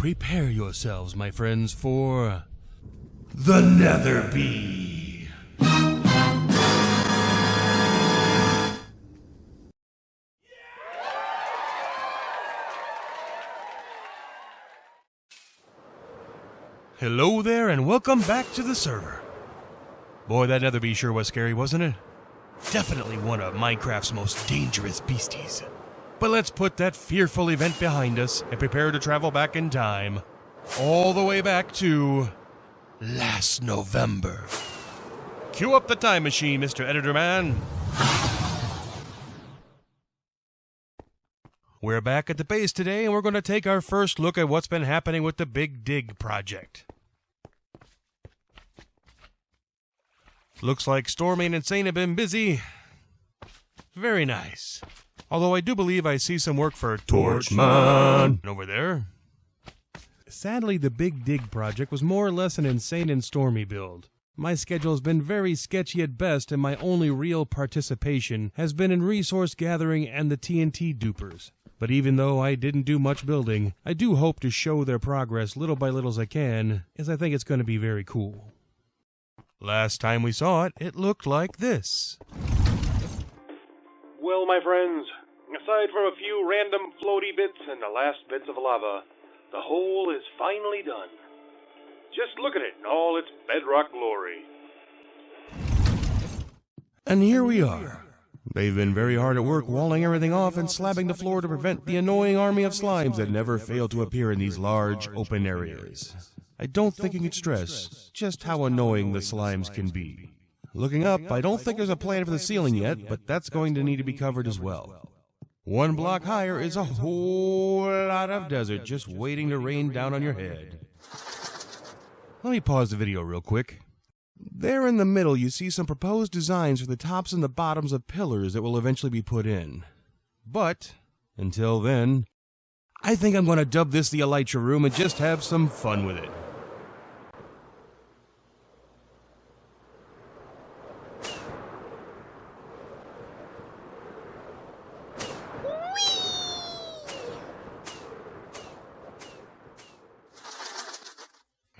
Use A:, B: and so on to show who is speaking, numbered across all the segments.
A: prepare yourselves, my friends, for the Nether Bee. Hello there, and welcome back to the server. Boy, that Nether Bee sure was scary, wasn't it? Definitely one of Minecraft's most dangerous beasties. But let's put that fearful event behind us and prepare to travel back in time. All the way back to last November. Cue up the time machine, Mr. Editor Man. We're back at the base today, and we're going to take our first look at what's been happening with the Big Dig project. Looks like Stormy and Insane have been busy. Very nice. Although I do believe I see some work for Torchman over there. Sadly, the Big Dig project was more or less an Insane and Stormy build. My schedule has been very sketchy at best, and my only real participation has been in resource gathering and the TNT dupers. But even though I didn't do much building, I do hope to show their progress little by little as I can, as I think it's going to be very cool. Last time we saw it, it looked like this.
B: Well, my friends, aside from a few random floaty bits and the last bits of lava, the hole is finally done. Just look at it in all its bedrock glory.
A: And here we are. They've been very hard at work walling everything off and slabbing the floor to prevent the annoying army of slimes that never fail to appear in these large open areas. I don't think you can stress just how annoying the slimes can be. Looking up, I don't think there's a plan for the ceiling yet, but that's going to need to be covered as well. One block higher is a whole lot of desert just waiting to rain down on your head. Let me pause the video real quick. There in the middle you see some proposed designs for the tops and the bottoms of pillars that will eventually be put in. But, until then, I think I'm going to dub this the Elytra Room and just have some fun with it.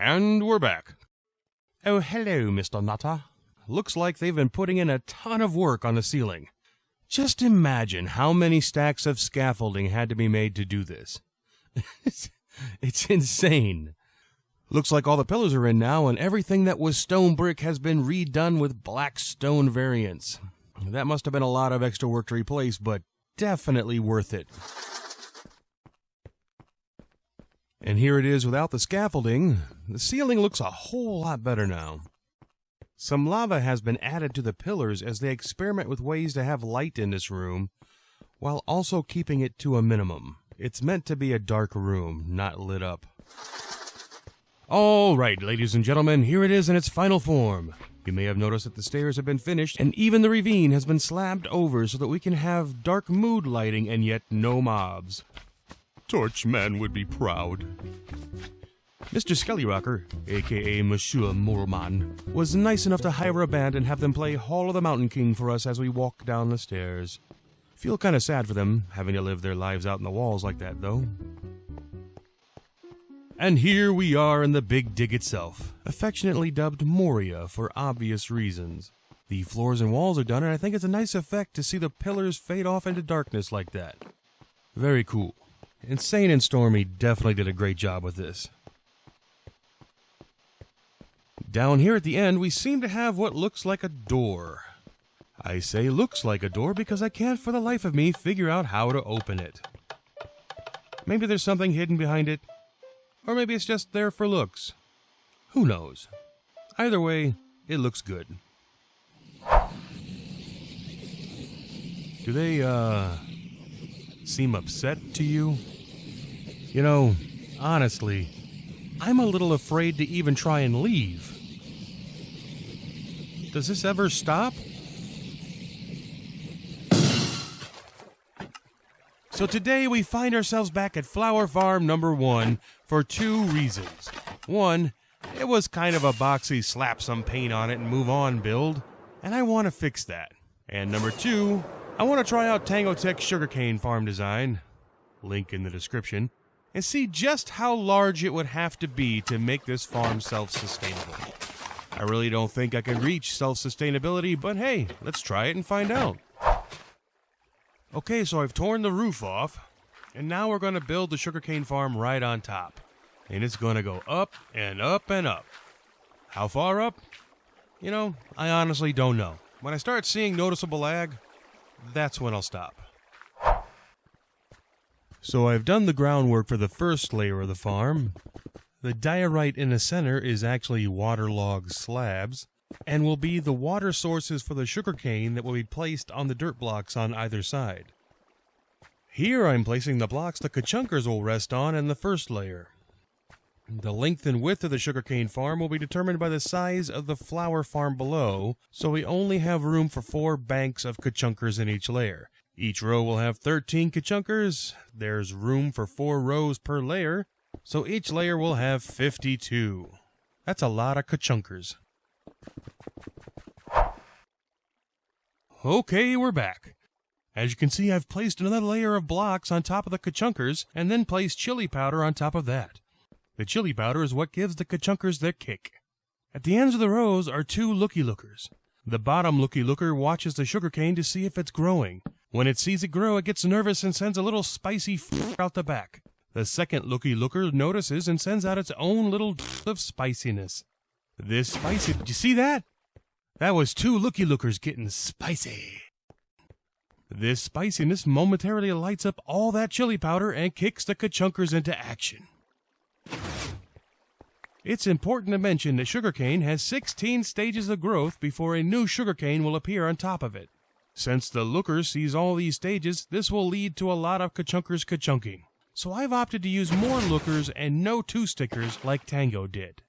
A: And we're back. Oh, hello, Mr. Nutter. Looks like they've been putting in a ton of work on the ceiling. Just imagine how many stacks of scaffolding had to be made to do this. It's insane. Looks like all the pillars are in now, and everything that was stone brick has been redone with black stone variants. That must have been a lot of extra work to replace, but definitely worth it. And here it is without the scaffolding. The ceiling looks a whole lot better now. Some lava has been added to the pillars as they experiment with ways to have light in this room, while also keeping it to a minimum. It's meant to be a dark room, not lit up. All right, ladies and gentlemen, here it is in its final form. You may have noticed that the stairs have been finished, and even the ravine has been slabbed over so that we can have dark mood lighting and yet no mobs. Torchman would be proud. Mr. Skellyrocker, a.k.a. Monsieur Morman, was nice enough to hire a band and have them play Hall of the Mountain King for us as we walk down the stairs. Feel kind of sad for them, having to live their lives out in the walls like that, though. And here we are in the Big Dig itself, affectionately dubbed Moria for obvious reasons. The floors and walls are done, and I think it's a nice effect to see the pillars fade off into darkness like that. Very cool. Insane and Stormy definitely did a great job with this. Down here at the end, we seem to have what looks like a door. I say looks like a door because I can't for the life of me figure out how to open it. Maybe there's something hidden behind it, or maybe it's just there for looks. Who knows? Either way, it looks good. Do they, seem upset to you? You know, honestly, I'm a little afraid to even try and leave. Does this ever stop? So today we find ourselves back at Flower Farm number 1 for 2 reasons. One, it was kind of a boxy slap some paint on it and move on build, and I want to fix that. And number 2, I want to try out Tangotech's sugarcane farm design, link in the description, and see just how large it would have to be to make this farm self-sustainable. I really don't think I can reach self-sustainability, but hey, let's try it and find out. Okay, so I've torn the roof off, and now we're going to build the sugarcane farm right on top. And it's going to go up and up and up. How far up? You know, I honestly don't know. When I start seeing noticeable lag, that's when I'll stop. So I've done the groundwork for the first layer of the farm. The diorite in the center is actually waterlogged slabs, and will be the water sources for the sugarcane that will be placed on the dirt blocks on either side. Here I'm placing the blocks the kachunkers will rest on in the first layer. The length and width of the sugarcane farm will be determined by the size of the flower farm below, so we only have room for 4 banks of kachunkers in each layer. Each row will have 13 kachunkers. There's room for 4 rows per layer, so each layer will have 52. That's a lot of kachunkers. Okay, we're back. As you can see, I've placed another layer of blocks on top of the kachunkers, and then placed chili powder on top of that. The chili powder is what gives the kachunkers their kick. At the ends of the rows are 2 looky-lookers. The bottom looky-looker watches the sugarcane to see if it's growing. When it sees it grow, it gets nervous and sends a little spicy out the back. The second looky-looker notices and sends out its own little of spiciness. This spicy... Did you see that? That was 2 looky-lookers getting spicy. This spiciness momentarily lights up all that chili powder and kicks the kachunkers into action. It's important to mention that sugarcane has 16 stages of growth before a new sugarcane will appear on top of it. Since the looker sees all these stages, this will lead to a lot of kachunkers kachunking. So I've opted to use more lookers and no 2 stickers like Tango did.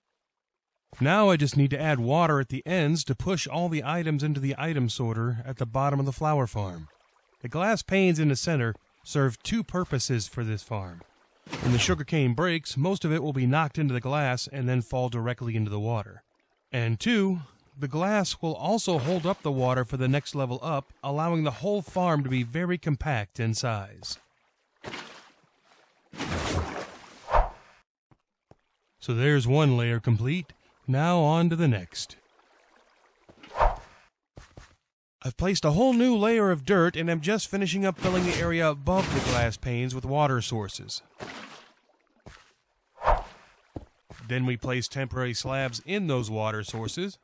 A: Now I just need to add water at the ends to push all the items into the item sorter at the bottom of the flower farm. The glass panes in the center serve 2 purposes for this farm. When the sugarcane breaks, most of it will be knocked into the glass and then fall directly into the water. And 2, the glass will also hold up the water for the next level up, allowing the whole farm to be very compact in size. So there's one layer complete. Now on to the next. I've placed a whole new layer of dirt and am just finishing up filling the area above the glass panes with water sources. Then we place temporary slabs in those water sources.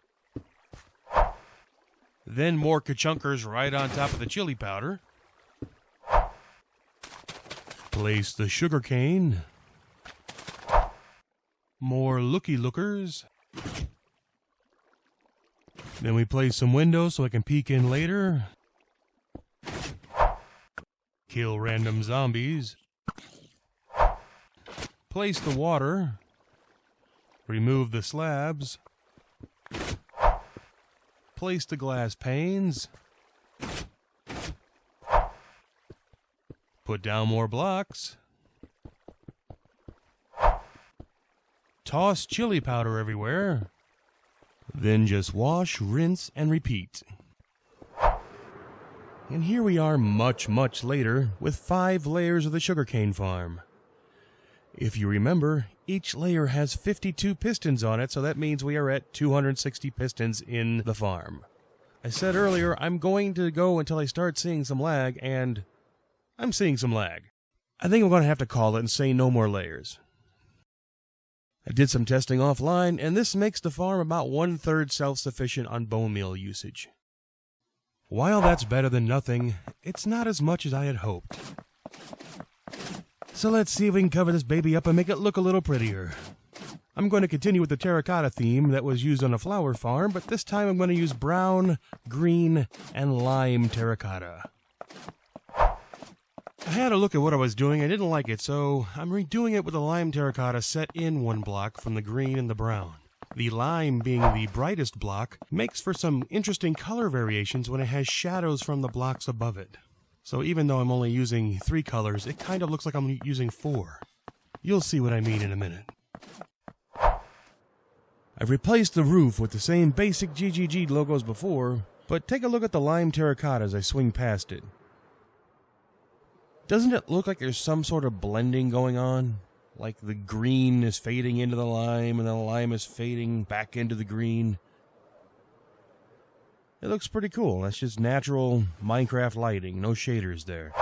A: Then more kachunkers right on top of the chili powder. Place the sugarcane. More looky-lookers. Then we place some windows so I can peek in later. Kill random zombies. Place the water. Remove the slabs. Place the glass panes. Put down more blocks. Toss chili powder everywhere. Then just wash, rinse, and repeat. And here we are much, much later with 5 layers of the sugarcane farm. If you remember, each layer has 52 pistons on it, so that means we are at 260 pistons in the farm. I said earlier I'm going to go until I start seeing some lag, and I'm seeing some lag. I think I'm going to have to call it and say no more layers. I did some testing offline, and this makes the farm about 1/3 self-sufficient on bone meal usage. While that's better than nothing, it's not as much as I had hoped. So let's see if we can cover this baby up and make it look a little prettier. I'm going to continue with the terracotta theme that was used on a flower farm, but this time I'm going to use brown, green, and lime terracotta. I had a look at what I was doing. I didn't like it, so I'm redoing it with the lime terracotta set in 1 block from the green and the brown. The lime, being the brightest block, makes for some interesting color variations when it has shadows from the blocks above it. So even though I'm only using 3 colors, it kind of looks like I'm using 4. You'll see what I mean in a minute. I've replaced the roof with the same basic GGG logos before, but take a look at the lime terracotta as I swing past it. Doesn't it look like there's some sort of blending going on? Like the green is fading into the lime and the lime is fading back into the green. It looks pretty cool. That's just natural Minecraft lighting, no shaders there.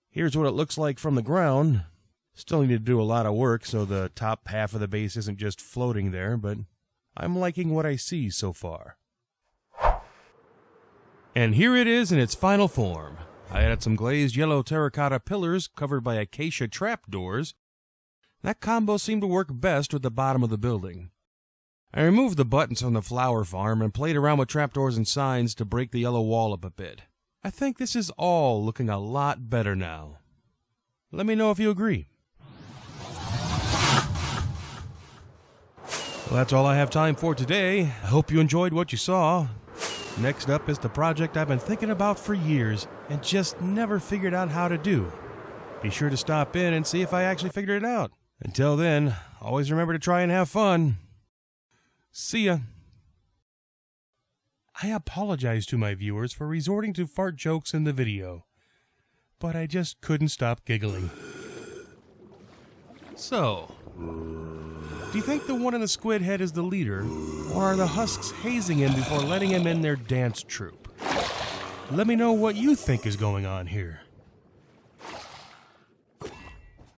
A: Here's what it looks like from the ground. Still need to do a lot of work so the top half of the base isn't just floating there, but I'm liking what I see so far. And here it is in its final form. I added some glazed yellow terracotta pillars covered by acacia trapdoors. That combo seemed to work best with the bottom of the building. I removed the buttons from the flower farm and played around with trapdoors and signs to break the yellow wall up a bit. I think this is all looking a lot better now. Let me know if you agree. Well, that's all I have time for today. I hope you enjoyed what you saw. Next up is the project I've been thinking about for years and just never figured out how to do. Be sure to stop in and see if I actually figured it out. Until then, always remember to try and have fun. See ya. I apologize to my viewers for resorting to fart jokes in the video, but I just couldn't stop giggling. So, do you think the one in the squid head is the leader, or are the husks hazing him before letting him in their dance troupe? Let me know what you think is going on here.